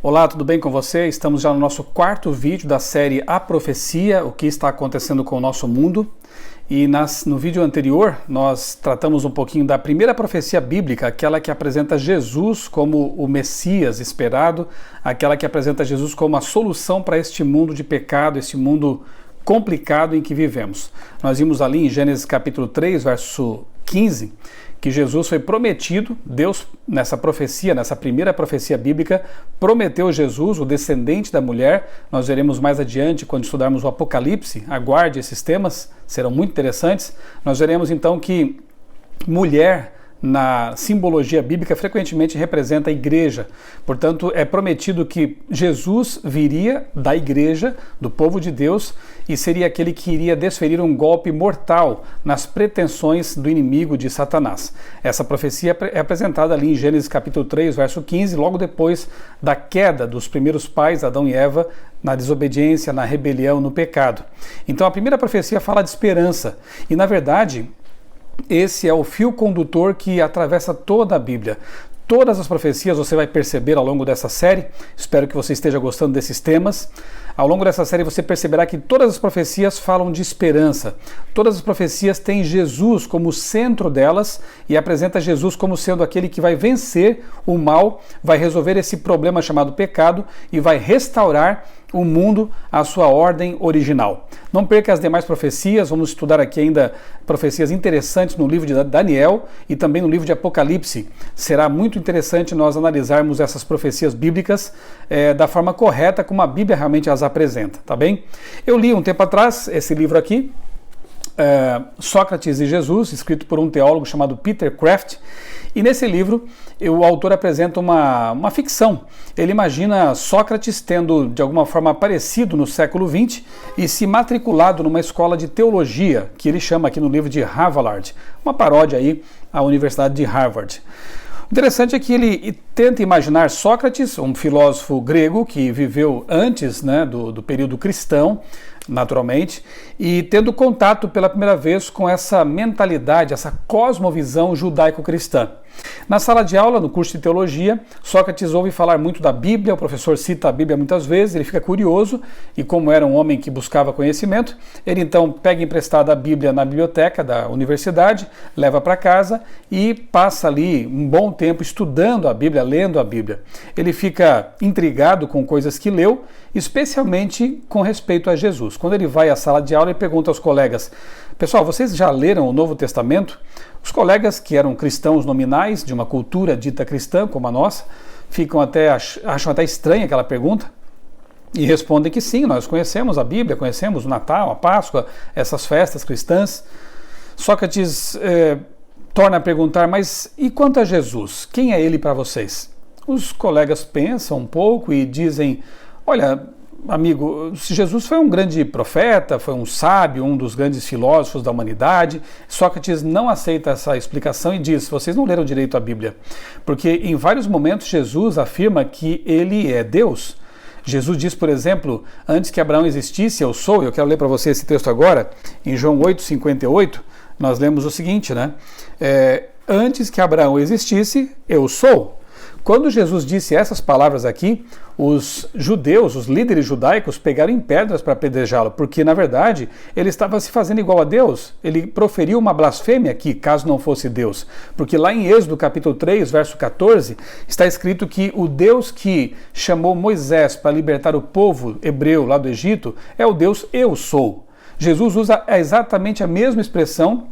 Olá, tudo bem com você? Estamos já no nosso quarto vídeo da série A Profecia, o que está acontecendo com o nosso mundo. E no vídeo anterior nós tratamos um pouquinho da primeira profecia bíblica, aquela que apresenta Jesus como o Messias esperado, aquela que apresenta Jesus como a solução para este mundo de pecado, este mundo complicado em que vivemos. Nós vimos ali em Gênesis capítulo 3, verso 15, que Jesus foi prometido, Deus nessa profecia, nessa primeira profecia bíblica, prometeu Jesus, o descendente da mulher. Nós veremos mais adiante quando estudarmos o Apocalipse, aguarde esses temas, serão muito interessantes. Nós veremos então que mulher na simbologia bíblica frequentemente representa a igreja. Portanto, é prometido que Jesus viria da igreja, do povo de Deus, e seria aquele que iria desferir um golpe mortal nas pretensões do inimigo de Satanás. Essa profecia é apresentada ali em Gênesis capítulo 3, verso 15, logo depois da queda dos primeiros pais, Adão e Eva, na desobediência, na rebelião, no pecado. Então a primeira profecia fala de esperança, e na verdade esse é o fio condutor que atravessa toda a Bíblia. Todas as profecias você vai perceber ao longo dessa série, espero que você esteja gostando desses temas. Ao longo dessa série você perceberá que todas as profecias falam de esperança. Todas as profecias têm Jesus como centro delas e apresenta Jesus como sendo aquele que vai vencer o mal, vai resolver esse problema chamado pecado e vai restaurar o mundo à sua ordem original. Não perca as demais profecias, vamos estudar aqui ainda profecias interessantes no livro de Daniel e também no livro de Apocalipse. Será muito interessante nós analisarmos essas profecias bíblicas da forma correta, como a Bíblia realmente as apresenta, tá bem? Eu li um tempo atrás esse livro aqui, Sócrates e Jesus, escrito por um teólogo chamado Peter Kraft, e nesse livro o autor apresenta uma ficção. Ele imagina Sócrates tendo de alguma forma aparecido no século XX e se matriculado numa escola de teologia, que ele chama aqui no livro de Harvard, uma paródia aí à Universidade de Harvard. O interessante é que ele tenta imaginar Sócrates, um filósofo grego que viveu antes do período cristão, naturalmente, e tendo contato pela primeira vez com essa mentalidade, essa cosmovisão judaico-cristã. Na sala de aula, no curso de teologia, Sócrates ouve falar muito da Bíblia, o professor cita a Bíblia muitas vezes, ele fica curioso, e como era um homem que buscava conhecimento, ele então pega emprestada a Bíblia na biblioteca da universidade, leva para casa e passa ali um bom tempo estudando a Bíblia, lendo a Bíblia. Ele fica intrigado com coisas que leu, especialmente com respeito a Jesus. Quando ele vai à sala de aula, ele pergunta aos colegas: pessoal, vocês já leram o Novo Testamento? Os colegas, que eram cristãos nominais, de uma cultura dita cristã, como a nossa, acham até estranha aquela pergunta e respondem que sim, nós conhecemos a Bíblia, conhecemos o Natal, a Páscoa, essas festas cristãs. Sócrates torna a perguntar: mas e quanto a Jesus? Quem é ele para vocês? Os colegas pensam um pouco e dizem: olha, amigo, Jesus foi um grande profeta, foi um sábio, um dos grandes filósofos da humanidade. Sócrates não aceita essa explicação e diz: vocês não leram direito a Bíblia, porque em vários momentos Jesus afirma que ele é Deus. Jesus diz, por exemplo, antes que Abraão existisse, eu sou. Eu quero ler para você esse texto agora, em João 8,58, nós lemos o seguinte, antes que Abraão existisse, eu sou. Quando Jesus disse essas palavras aqui, os judeus, os líderes judaicos, pegaram em pedras para apedrejá-lo, porque, na verdade, ele estava se fazendo igual a Deus. Ele proferiu uma blasfêmia aqui, caso não fosse Deus. Porque lá em Êxodo, capítulo 3, verso 14, está escrito que o Deus que chamou Moisés para libertar o povo hebreu lá do Egito é o Deus Eu Sou. Jesus usa exatamente a mesma expressão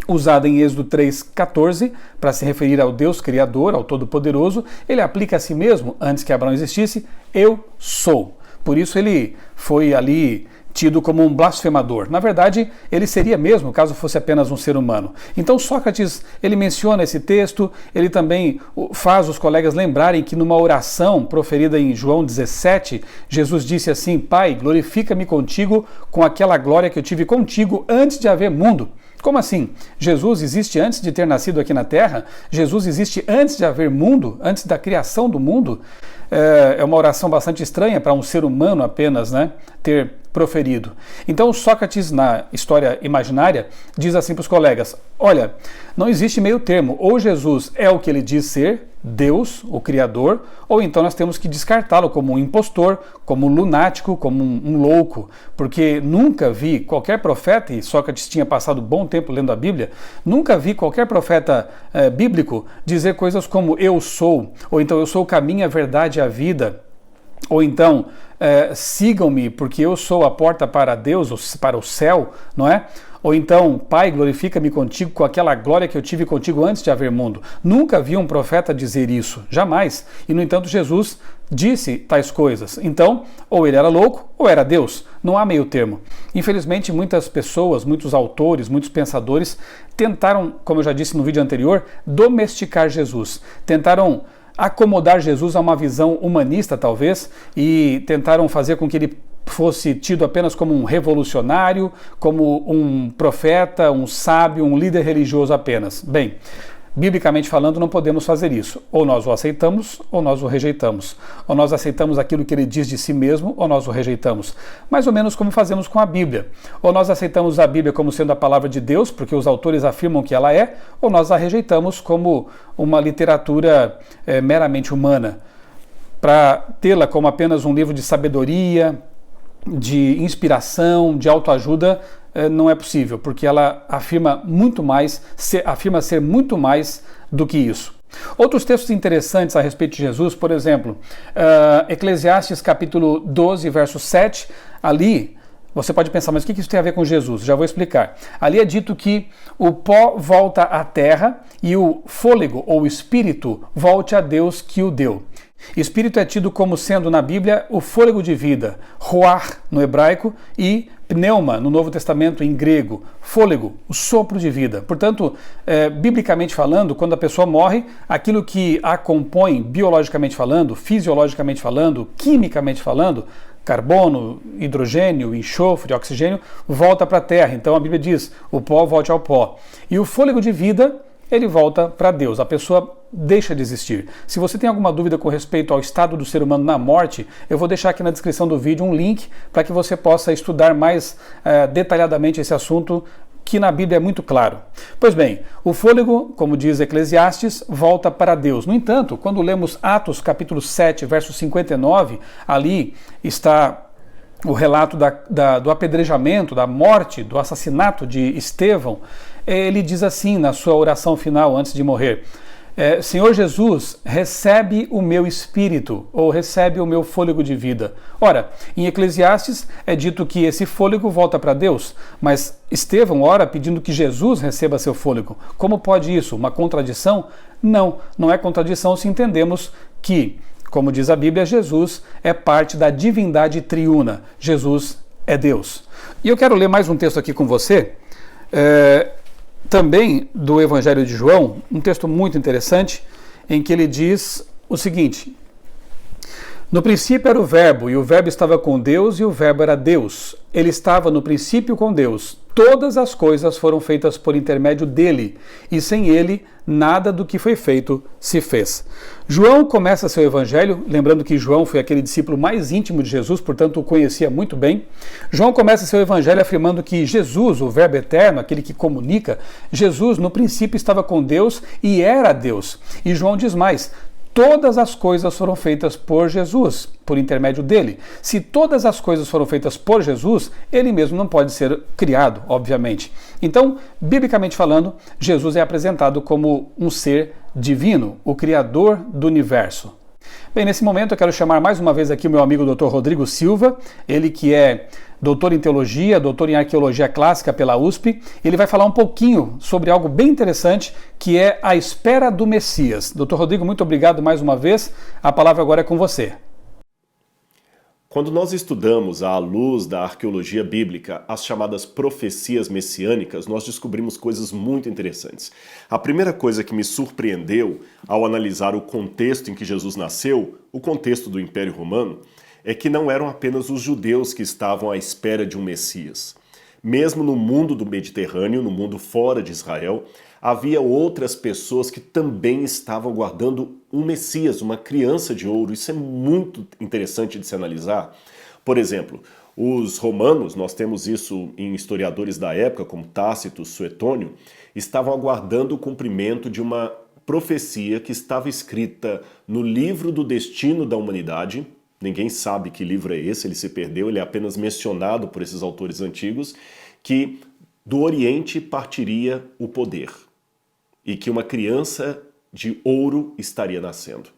usada em Êxodo 3,14, para se referir ao Deus Criador, ao Todo-Poderoso. Ele aplica a si mesmo, antes que Abraão existisse, eu sou. Por isso ele foi ali tido como um blasfemador. Na verdade, ele seria mesmo, caso fosse apenas um ser humano. Então Sócrates, ele menciona esse texto, ele também faz os colegas lembrarem que numa oração proferida em João 17, Jesus disse assim: Pai, glorifica-me contigo com aquela glória que eu tive contigo antes de haver mundo. Como assim? Jesus existe antes de ter nascido aqui na Terra? Jesus existe antes de haver mundo? Antes da criação do mundo? É uma oração bastante estranha para um ser humano apenas, ter proferido. Então Sócrates, na história imaginária, diz assim para os colegas: olha, não existe meio termo, ou Jesus é o que ele diz ser, Deus, o Criador, ou então nós temos que descartá-lo como um impostor, como um lunático, como um louco, porque nunca vi qualquer profeta, e Sócrates tinha passado bom tempo lendo a Bíblia, nunca vi qualquer profeta bíblico dizer coisas como eu sou, ou então eu sou o caminho, a verdade e a vida, ou então sigam-me porque eu sou a porta para Deus, para o céu, não é? Ou então, Pai, glorifica-me contigo com aquela glória que eu tive contigo antes de haver mundo. Nunca vi um profeta dizer isso, jamais. E, no entanto, Jesus disse tais coisas. Então, ou ele era louco, ou era Deus. Não há meio termo. Infelizmente, muitas pessoas, muitos autores, muitos pensadores tentaram, como eu já disse no vídeo anterior, domesticar Jesus. Tentaram acomodar Jesus a uma visão humanista, talvez, e tentaram fazer com que ele fosse tido apenas como um revolucionário, como um profeta, um sábio, um líder religioso apenas. Bem, biblicamente falando, não podemos fazer isso. Ou nós o aceitamos, ou nós o rejeitamos. Ou nós aceitamos aquilo que ele diz de si mesmo, ou nós o rejeitamos. Mais ou menos como fazemos com a Bíblia. Ou nós aceitamos a Bíblia como sendo a palavra de Deus, porque os autores afirmam que ela é, ou nós a rejeitamos como uma literatura meramente humana, para tê-la como apenas um livro de sabedoria, de inspiração, de autoajuda, não é possível, porque ela afirma muito mais, afirma ser muito mais do que isso. Outros textos interessantes a respeito de Jesus, por exemplo, Eclesiastes capítulo 12, verso 7, ali você pode pensar, mas o que isso tem a ver com Jesus? Já vou explicar. Ali é dito que o pó volta à terra e o fôlego ou espírito volte a Deus que o deu. Espírito é tido como sendo na Bíblia o fôlego de vida, ruach no hebraico e pneuma no Novo Testamento em grego, fôlego, o sopro de vida. Portanto, biblicamente falando, quando a pessoa morre, aquilo que a compõe biologicamente falando, fisiologicamente falando, quimicamente falando, carbono, hidrogênio, enxofre, oxigênio, volta para a terra. Então a Bíblia diz, o pó volte ao pó. E o fôlego de vida, ele volta para Deus, a pessoa deixa de existir. Se você tem alguma dúvida com respeito ao estado do ser humano na morte, eu vou deixar aqui na descrição do vídeo um link para que você possa estudar mais detalhadamente esse assunto, que na Bíblia é muito claro. Pois bem, o fôlego, como diz Eclesiastes, volta para Deus. No entanto, quando lemos Atos capítulo 7, verso 59, ali está o relato do apedrejamento, da morte, do assassinato de Estevão. Ele diz assim na sua oração final antes de morrer: Senhor Jesus, recebe o meu espírito, ou recebe o meu fôlego de vida. Ora, em Eclesiastes é dito que esse fôlego volta para Deus, mas Estevão ora pedindo que Jesus receba seu fôlego. Como pode isso? Uma contradição? Não, não é contradição se entendemos que, como diz a Bíblia, Jesus é parte da divindade triuna. Jesus é Deus. E eu quero ler mais um texto aqui com você, também do Evangelho de João, um texto muito interessante, em que ele diz o seguinte: no princípio era o Verbo, e o Verbo estava com Deus, e o Verbo era Deus. Ele estava no princípio com Deus. Todas as coisas foram feitas por intermédio dele, e sem ele, nada do que foi feito se fez. João começa seu evangelho, lembrando que João foi aquele discípulo mais íntimo de Jesus, portanto o conhecia muito bem. João começa seu evangelho afirmando que Jesus, o Verbo eterno, aquele que comunica, Jesus no princípio estava com Deus e era Deus. E João diz mais: todas as coisas foram feitas por Jesus, por intermédio dele. Se todas as coisas foram feitas por Jesus, ele mesmo não pode ser criado, obviamente. Então, biblicamente falando, Jesus é apresentado como um ser divino, o Criador do universo. Bem, nesse momento eu quero chamar mais uma vez aqui o meu amigo Dr. Rodrigo Silva, ele que é doutor em teologia, doutor em arqueologia clássica pela USP. Ele vai falar um pouquinho sobre algo bem interessante, que é a espera do Messias. Dr. Rodrigo, muito obrigado mais uma vez. A palavra agora é com você. Quando nós estudamos à luz da arqueologia bíblica as chamadas profecias messiânicas, nós descobrimos coisas muito interessantes. A primeira coisa que me surpreendeu ao analisar o contexto em que Jesus nasceu, o contexto do Império Romano, é que não eram apenas os judeus que estavam à espera de um Messias. Mesmo no mundo do Mediterrâneo, no mundo fora de Israel, havia outras pessoas que também estavam aguardando um Messias, uma criança de ouro. Isso é muito interessante de se analisar. Por exemplo, os romanos, nós temos isso em historiadores da época, como Tácito, Suetônio, estavam aguardando o cumprimento de uma profecia que estava escrita no livro do destino da humanidade. Ninguém sabe que livro é esse, ele se perdeu, ele é apenas mencionado por esses autores antigos, que do Oriente partiria o poder e que uma criança de ouro estaria nascendo.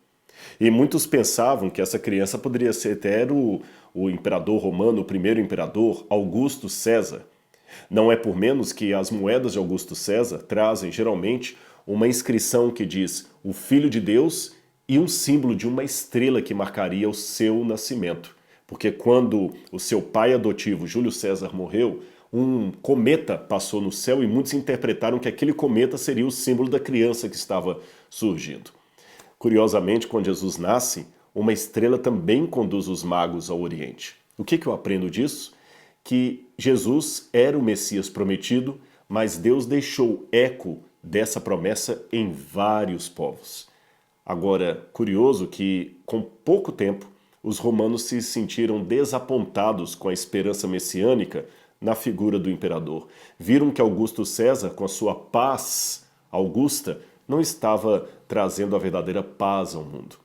E muitos pensavam que essa criança poderia ser até o imperador romano, o primeiro imperador, Augusto César. Não é por menos que as moedas de Augusto César trazem geralmente uma inscrição que diz o Filho de Deus e um símbolo de uma estrela que marcaria o seu nascimento. Porque quando o seu pai adotivo, Júlio César, morreu, um cometa passou no céu e muitos interpretaram que aquele cometa seria o símbolo da criança que estava surgindo. Curiosamente, quando Jesus nasce, uma estrela também conduz os magos ao Oriente. O que eu aprendo disso? Que Jesus era o Messias prometido, mas Deus deixou eco dessa promessa em vários povos. Agora, curioso que, com pouco tempo, os romanos se sentiram desapontados com a esperança messiânica na figura do imperador. Viram que Augusto César, com a sua paz augusta, não estava trazendo a verdadeira paz ao mundo.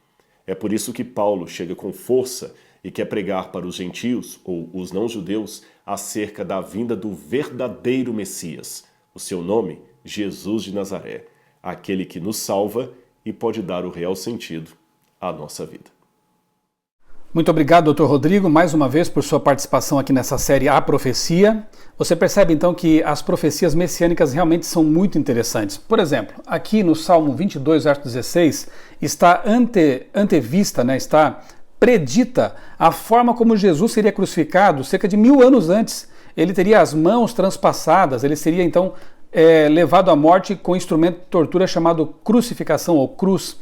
É por isso que Paulo chega com força e quer pregar para os gentios, ou os não-judeus, acerca da vinda do verdadeiro Messias. O seu nome, Jesus de Nazaré, aquele que nos salva e pode dar o real sentido à nossa vida. Muito obrigado, Dr. Rodrigo, mais uma vez por sua participação aqui nessa série A Profecia. Você percebe então que as profecias messiânicas realmente são muito interessantes. Por exemplo, aqui no Salmo 22, verso 16, está antevista, está predita a forma como Jesus seria crucificado cerca de 1000 anos antes. Ele teria as mãos transpassadas, ele seria então levado à morte com um instrumento de tortura chamado crucificação ou cruz.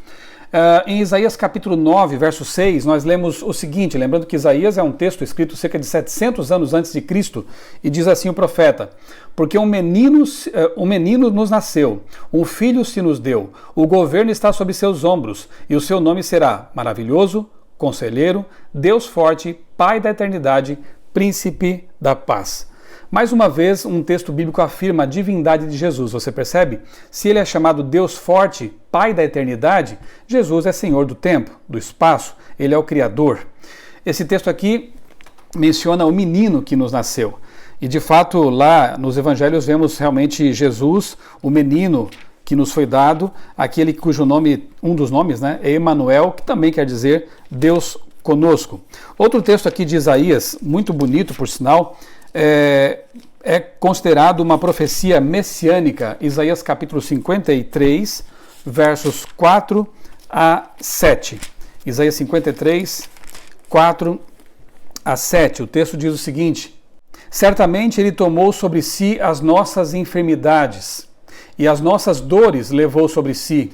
Em Isaías capítulo 9, verso 6, nós lemos o seguinte, lembrando que Isaías é um texto escrito cerca de 700 anos antes de Cristo, e diz assim o profeta: porque um menino nos nasceu, um filho se nos deu, o governo está sobre seus ombros, e o seu nome será Maravilhoso, Conselheiro, Deus Forte, Pai da Eternidade, Príncipe da Paz. Mais uma vez, um texto bíblico afirma a divindade de Jesus, você percebe? Se ele é chamado Deus Forte, Pai da Eternidade, Jesus é Senhor do tempo, do espaço, ele é o Criador. Esse texto aqui menciona o menino que nos nasceu. E de fato, lá nos evangelhos vemos realmente Jesus, o menino que nos foi dado, aquele cujo nome, um dos nomes, é Emanuel, que também quer dizer Deus conosco. Outro texto aqui de Isaías, muito bonito por sinal, é considerado uma profecia messiânica, Isaías capítulo 53, versos 4 a 7. Isaías 53, 4 a 7. O texto diz o seguinte: certamente ele tomou sobre si as nossas enfermidades, e as nossas dores levou sobre si.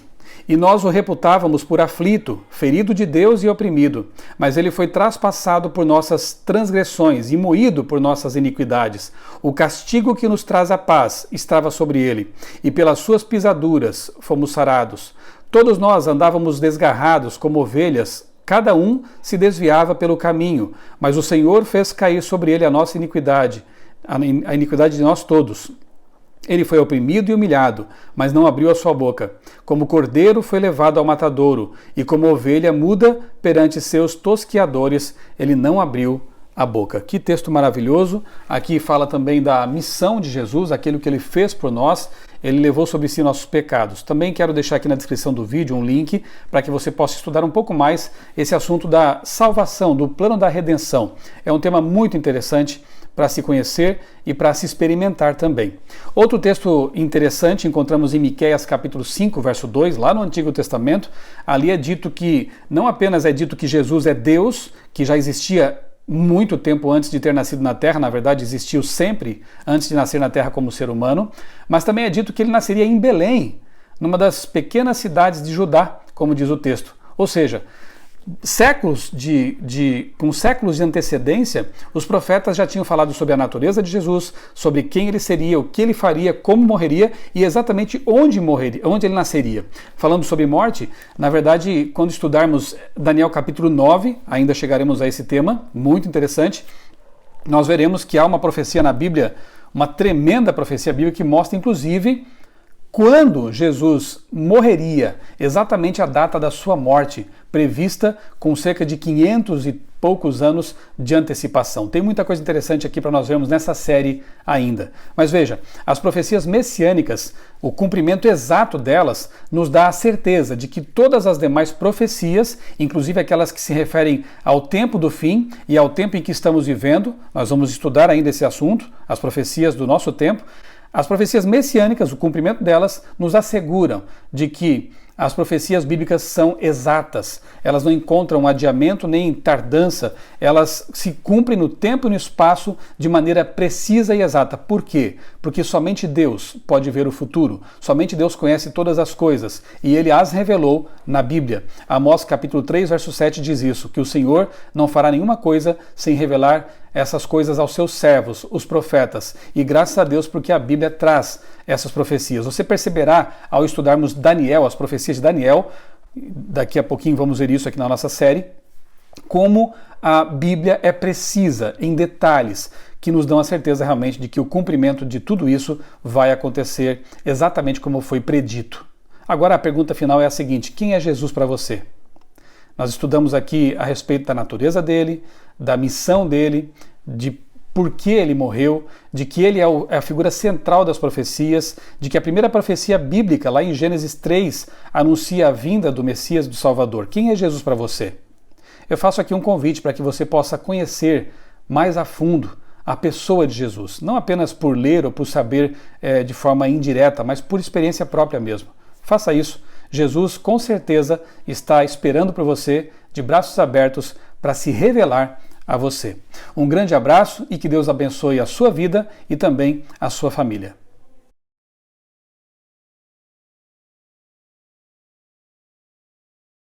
E nós o reputávamos por aflito, ferido de Deus e oprimido. Mas ele foi traspassado por nossas transgressões e moído por nossas iniquidades. O castigo que nos traz a paz estava sobre ele, e pelas suas pisaduras fomos sarados. Todos nós andávamos desgarrados como ovelhas, cada um se desviava pelo caminho, mas o Senhor fez cair sobre ele a nossa iniquidade, a iniquidade de nós todos. Ele foi oprimido e humilhado, mas não abriu a sua boca. Como cordeiro foi levado ao matadouro, e como ovelha muda perante seus tosquiadores, ele não abriu a boca. Que texto maravilhoso! Aqui fala também da missão de Jesus, aquilo que ele fez por nós, ele levou sobre si nossos pecados. Também quero deixar aqui na descrição do vídeo um link para que você possa estudar um pouco mais esse assunto da salvação, do plano da redenção. É um tema muito interessante para se conhecer e para se experimentar também. Outro texto interessante encontramos em Miqueias capítulo 5, verso 2, lá no Antigo Testamento. Ali é dito que, não apenas é dito que Jesus é Deus, que já existia muito tempo antes de ter nascido na Terra, na verdade existiu sempre antes de nascer na Terra como ser humano, mas também é dito que ele nasceria em Belém, numa das pequenas cidades de Judá, como diz o texto. Ou seja, com séculos de antecedência, os profetas já tinham falado sobre a natureza de Jesus, sobre quem ele seria, o que ele faria, como morreria e exatamente onde ele nasceria. Falando sobre morte, na verdade, quando estudarmos Daniel capítulo 9, ainda chegaremos a esse tema, muito interessante, nós veremos que há uma profecia na Bíblia, uma tremenda profecia bíblica que mostra, inclusive, quando Jesus morreria, exatamente a data da sua morte, prevista com cerca de 500 e poucos anos de antecipação. Tem muita coisa interessante aqui para nós vermos nessa série ainda. Mas veja, as profecias messiânicas, o cumprimento exato delas, nos dá a certeza de que todas as demais profecias, inclusive aquelas que se referem ao tempo do fim e ao tempo em que estamos vivendo, nós vamos estudar ainda esse assunto, as profecias do nosso tempo, as profecias messiânicas, o cumprimento delas, nos asseguram de que as profecias bíblicas são exatas, elas não encontram adiamento nem tardança, elas se cumprem no tempo e no espaço de maneira precisa e exata. Por quê? Porque somente Deus pode ver o futuro, somente Deus conhece todas as coisas e Ele as revelou na Bíblia. Amós capítulo 3, verso 7 diz isso, que o Senhor não fará nenhuma coisa sem revelar essas coisas aos seus servos, os profetas, e graças a Deus porque a Bíblia traz essas profecias. Você perceberá ao estudarmos Daniel, as profecias de Daniel, daqui a pouquinho vamos ver isso aqui na nossa série, como a Bíblia é precisa em detalhes que nos dão a certeza realmente de que o cumprimento de tudo isso vai acontecer exatamente como foi predito. Agora a pergunta final é a seguinte: quem é Jesus para você? Nós estudamos aqui a respeito da natureza dele, da missão dele, de por que ele morreu, de que ele é a figura central das profecias, de que a primeira profecia bíblica, lá em Gênesis 3, anuncia a vinda do Messias, do Salvador. Quem é Jesus para você? Eu faço aqui um convite para que você possa conhecer mais a fundo a pessoa de Jesus, não apenas por ler ou por saber de forma indireta, mas por experiência própria mesmo. Faça isso. Jesus, com certeza, está esperando por você, de braços abertos, para se revelar a você. Um grande abraço e que Deus abençoe a sua vida e também a sua família.